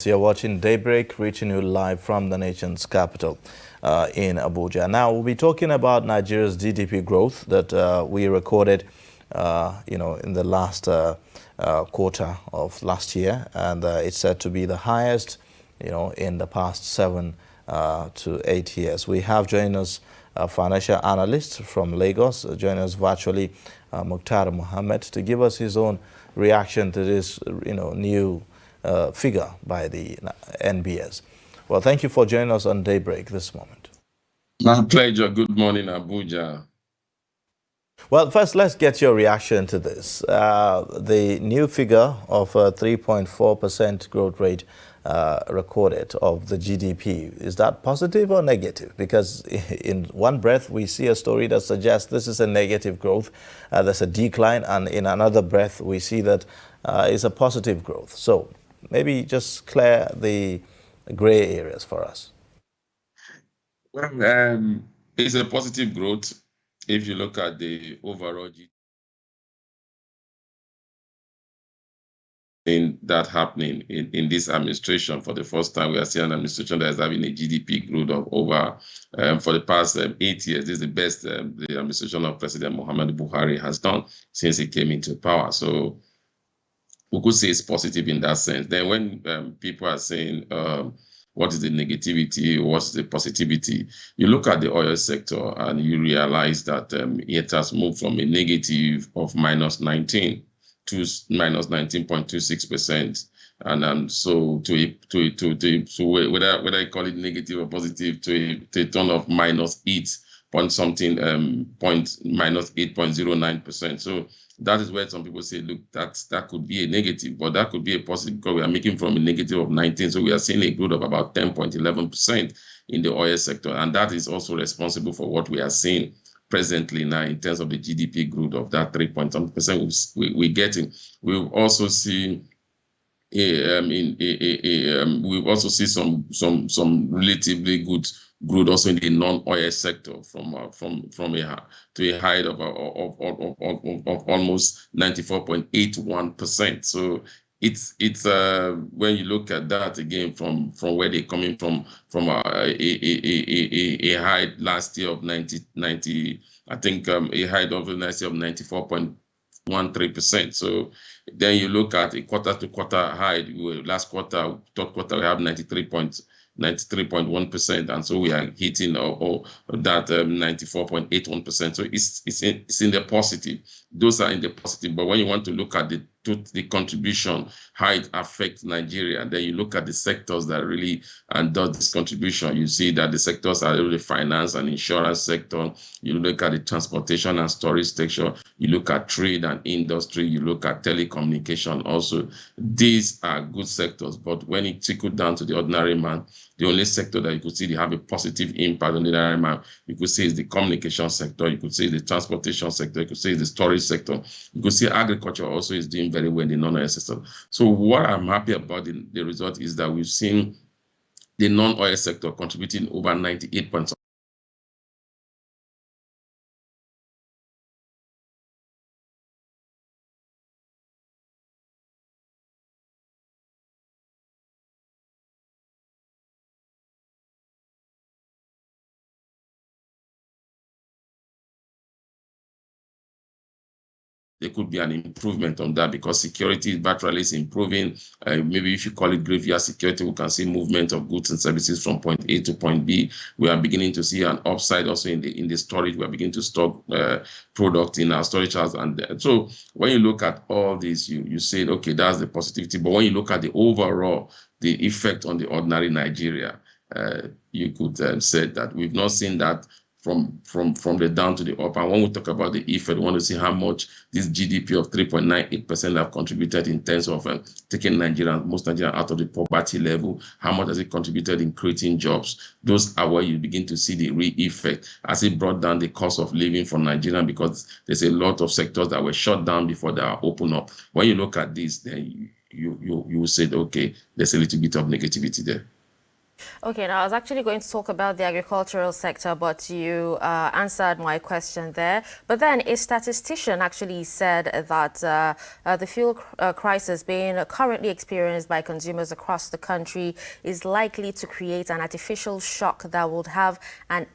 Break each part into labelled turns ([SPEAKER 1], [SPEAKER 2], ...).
[SPEAKER 1] You're watching Daybreak, reaching you live from the nation's capital in Abuja. Now, we'll be talking about Nigeria's GDP growth that we recorded, in the last quarter of last year, and it's said to be the highest, in the past 7 to 8 years. We have joined us a financial analyst from Lagos, joining us virtually, Mukhtar Mohammed, to give us his own reaction to this, new figure by the NBS. Well, thank you for joining us on Daybreak this moment.
[SPEAKER 2] My pleasure. Good morning, Abuja.
[SPEAKER 1] Well, first, let's get your reaction to this. The new figure of 3.4% growth rate recorded of the GDP. Is that positive or negative? Because in one breath, we see a story that suggests this is a negative growth, there's a decline, and in another breath, we see that it's a positive growth. So maybe just clear the gray areas for us.
[SPEAKER 2] Well, it's a positive growth if you look at the overall GDP that happening in this administration. For the first time, we are seeing an administration that is having a GDP growth of over, for the past 8 years. This is the best the administration of President Muhammadu Buhari has done since he came into power. So we could say it's positive in that sense. Then when people are saying, what is the negativity, what's the positivity, you look at the oil sector and you realize that it has moved from a negative of -19 to -19.26%. And so whether I call it negative or positive, to a tone of -8 point something, -8.09%. So that is where some people say, look, that could be a negative, but that could be a positive because we are making from a negative of 19. So we are seeing a growth of about 10.11% in the oil sector. And that is also responsible for what we are seeing presently now in terms of the GDP growth of that 3.something% we're getting. We've also seen we've also seen some relatively good growth also in the non-oil sector from a height of almost 94.81%. So it's when you look at that again from where they're coming from a height last year of 90 I think a height of last year of 94.13%. So then you look at a quarter to quarter high. Last quarter, third quarter, we have 93.1%, and so we are hitting that 94.81%. So it's in the positive. Those are in the positive. But when you want to look at the contribution, how it affects Nigeria, then you look at the sectors that really does this contribution. You see that the sectors are the finance and insurance sector. You look at the transportation and storage sector. You look at trade and industry. You look at telecommunication also. These are good sectors. But when it trickled down to the ordinary man, the only sector that you could see they have a positive impact on the ordinary man, you could say is the communication sector. You could say the transportation sector. You could say the storage sector. You could see agriculture also is doing very well in the non-oil sector. So what I'm happy about the result is that we've seen the non-oil sector contributing over 98%. There could be an improvement on that because security virtually is improving. Maybe if you call it graveyard security, we can see movement of goods and services from point A to point B. We are beginning to see an upside also in the storage. We are beginning to stock product in our storage house. And so when you look at all this, you say, okay, that's the positivity. But when you look at the overall, the effect on the ordinary Nigeria, you could say that we've not seen that from the down to the up. And when we talk about the effect, we want to see how much this GDP of 3.98% have contributed in terms of taking most Nigerians out of the poverty level. How much has it contributed in creating jobs? Those are where you begin to see the real effect as it brought down the cost of living for Nigerians, because there's a lot of sectors that were shut down before they are open up. When you look at this, then you will say, okay, there's a little bit of negativity there.
[SPEAKER 3] Okay, now I was actually going to talk about the agricultural sector, but you answered my question there. But then a statistician actually said that the fuel crisis being currently experienced by consumers across the country is likely to create an artificial shock that would have an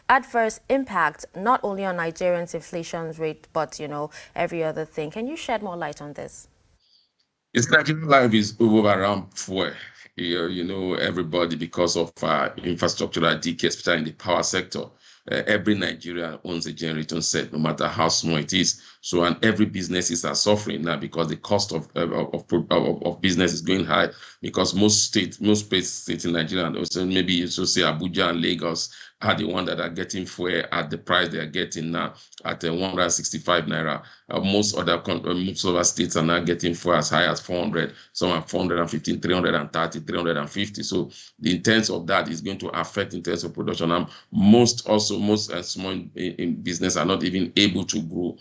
[SPEAKER 3] adverse impact not only on Nigerians' inflation rate, but, every other thing. Can you shed more light on this?
[SPEAKER 2] It's Nigerian life is over around fuel. Everybody, because of infrastructural decay, especially in the power sector, every Nigerian owns a generator set, no matter how small it is. So, and every businesses are suffering now because the cost of business is going high. Because most states in Nigeria, and also maybe you should say Abuja and Lagos, are the one that are getting fuel at the price they are getting now at 165 naira. Most other states are now getting fuel as high as 400. Some are 415, 330, 350. So the intent of that is going to affect in terms of production. And most small in business are not even able to grow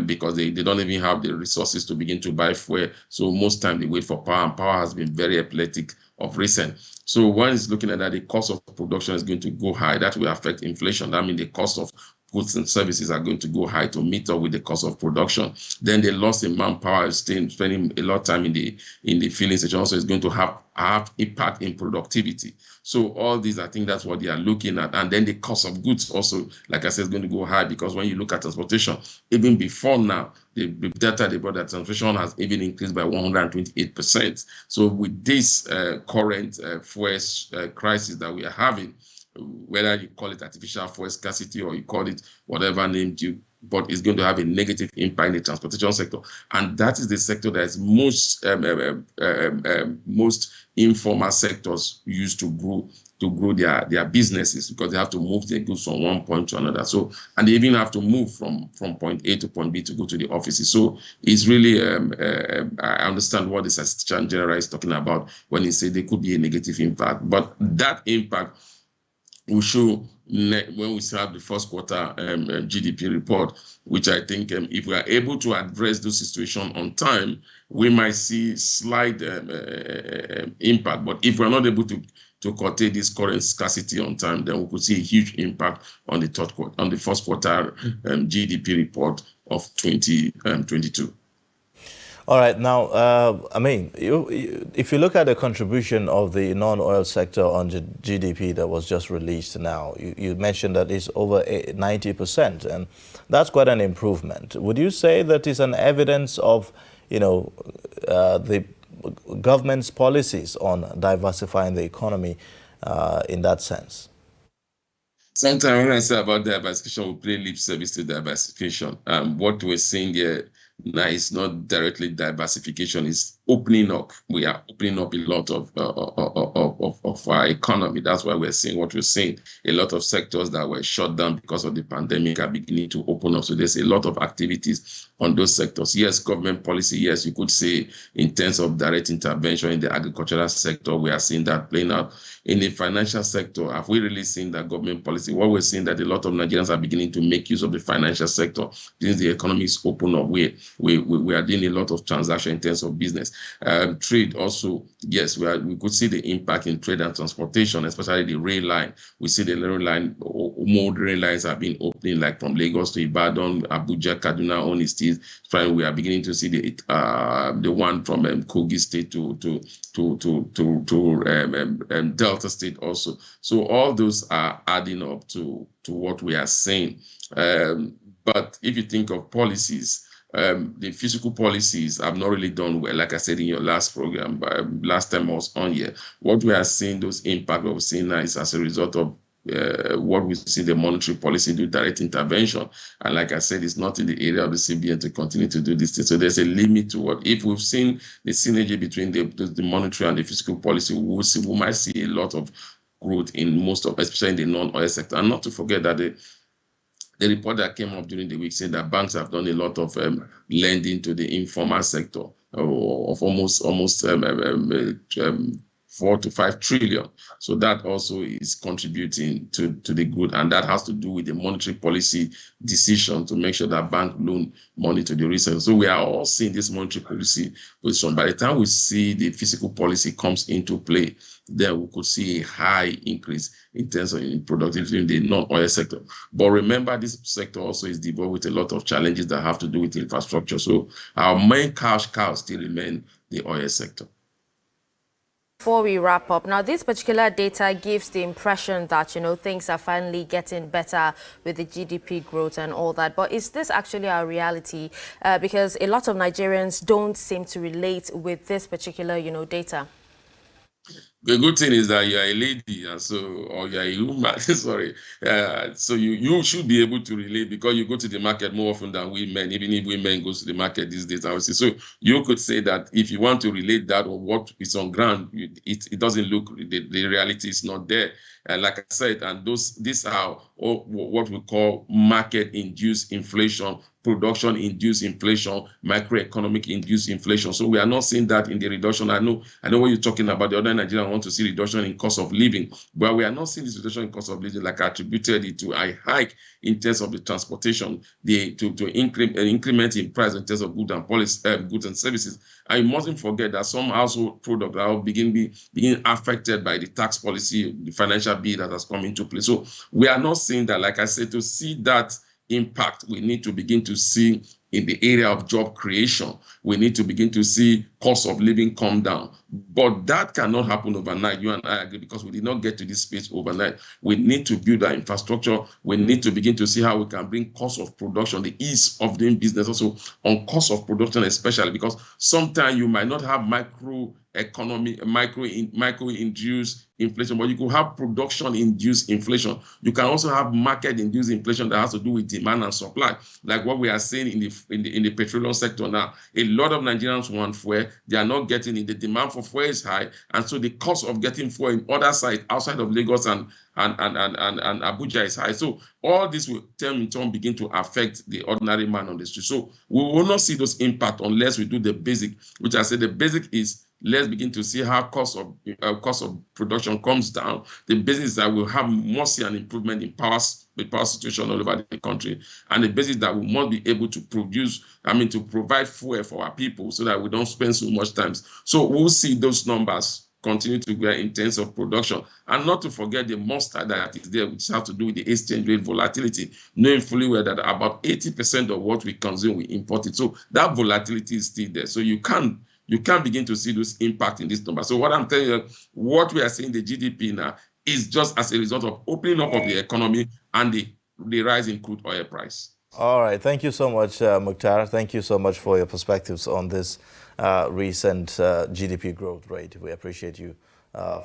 [SPEAKER 2] because they don't even have the resources to begin to buy fuel. So most time they wait for power, and power has been very epileptic of recent. So one is looking at that the cost of production is going to go high. That will affect inflation. That means the cost of goods and services are going to go high to meet up with the cost of production. Then the loss in manpower is spending a lot of time in the filling station also is going to have impact in productivity. So all these, I think that's what they are looking at. And then the cost of goods also, like I said, is going to go high because when you look at transportation, even before now, the data they brought that transportation has even increased by 128%. So with this current fuel crisis that we are having, whether you call it artificial fuel scarcity or you call it whatever name you, but it's going to have a negative impact in the transportation sector, and that is the sector that is most informal sectors used to grow their businesses because they have to move their goods from one point to another. So, and they even have to move from point A to point B to go to the offices. So it's really, I understand what the Statistician General is talking about when he said there could be a negative impact, but that impact will show when we have the first quarter GDP report, which I think if we are able to address the situation on time, we might see slight impact. But if we're not able to curtail this current scarcity on time, then we could see a huge impact on the first quarter GDP report of 2022.
[SPEAKER 1] All right. Now, if you look at the contribution of the non-oil sector on the GDP that was just released now, you mentioned that it's over 90%, and that's quite an improvement. Would you say that is an evidence of, the government's policies on diversifying the economy in that sense?
[SPEAKER 2] Sometimes when I say about diversification, we play lip service to diversification. What we're seeing here now is not directly diversification, it's opening up. We are opening up a lot of our economy. That's why we're seeing what we're seeing. A lot of sectors that were shut down because of the pandemic are beginning to open up. So there's a lot of activities on those sectors. Yes, government policy, yes, you could say in terms of direct intervention in the agricultural sector, we are seeing that playing out. In the financial sector, have we really seen that government policy? What we're seeing that a lot of Nigerians are beginning to make use of the financial sector since the economy is open up. We are doing a lot of transaction in terms of business. Trade also, yes, we could see the impact in trade and transportation, especially the rail line. We see the rail line, more rail lines have been opening, like from Lagos to Ibadan, Abuja, Kaduna, Oni State. We are beginning to see the one from Kogi State to Delta State also. So all those are adding up to what we are saying. But if you think of policies, the fiscal policies have not really done well. Like I said in your last program, last time I was on here, what we are seeing, those impact we're seeing now is as a result of what we see the monetary policy do, direct intervention. And like I said, it's not in the area of the CBN to continue to do this thing. So there's a limit to what, if we've seen the synergy between the monetary and the fiscal policy, we might see a lot of growth in most of, especially in the non-oil sector. And not to forget that the report that came up during the week said that banks have done a lot of lending to the informal sector of almost 4 to 5 trillion. So that also is contributing to the good, and that has to do with the monetary policy decision to make sure that bank loan money to the research. So we are all seeing this monetary policy position. By the time we see the fiscal policy comes into play, then we could see a high increase in terms of productivity in the non-oil sector. But remember, this sector also is developed with a lot of challenges that have to do with infrastructure. So our main cash cow still remain the oil sector.
[SPEAKER 3] Before we wrap up, now this particular data gives the impression that, things are finally getting better with the GDP growth and all that. But is this actually our reality? Because a lot of Nigerians don't seem to relate with this particular, data.
[SPEAKER 2] The good thing is that you are a lady, and or you are a woman. Sorry, so you should be able to relate because you go to the market more often than women. Even if women go to the market these days, I would say. So you could say that if you want to relate that or what is on ground, it doesn't look, the reality is not there. Like I said, and these are what we call market-induced inflation, production-induced inflation, microeconomic-induced inflation. So we are not seeing that in the reduction. I know what you're talking about. The other Nigerians want to see reduction in cost of living, but we are not seeing this reduction in cost of living like I attributed it to a hike in terms of the transportation, to increment in price in terms of goods and services. And you mustn't forget that some household products are being affected by the tax policy, the financial bill that has come into play. So we are not seeing that. Like I said, to see that impact, we need to begin to see in the area of job creation. We need to begin to see cost of living come down. But that cannot happen overnight. You and I agree, because we did not get to this space overnight. We need to build our infrastructure. We need to begin to see how we can bring cost of production, the ease of doing business also on cost of production, especially because sometimes you might not have micro-induced inflation, but you could have production-induced inflation. You can also have market-induced inflation that has to do with demand and supply, like what we are seeing in the petroleum sector now. A lot of Nigerians want fuel. They are not getting it. The demand for fuel is high, and so the cost of getting fuel in other sites outside of Lagos and Abuja is high. So all this will in turn begin to affect the ordinary man on the street. So we will not see those impacts unless we do the basic, which I said the basic is, let's begin to see how cost of production comes down. The basis is that we'll have mostly an improvement in the power situation all over the country. And the basis that we must be able to to provide fuel for our people so that we don't spend so much time. So we'll see those numbers continue to grow in terms of production. And not to forget the monster that is there, which has to do with the exchange rate volatility, knowing fully well that about 80% of what we consume, we import it. So that volatility is still there. So you can't begin to see those impact in this number. So what I'm telling you, what we are seeing the GDP now is just as a result of opening up of the economy and the rise in crude oil price.
[SPEAKER 1] All right. Thank you so much, Mukhtar. Thank you so much for your perspectives on this recent GDP growth rate. We appreciate you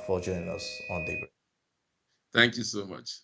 [SPEAKER 1] for joining us on the.
[SPEAKER 2] Thank you so much.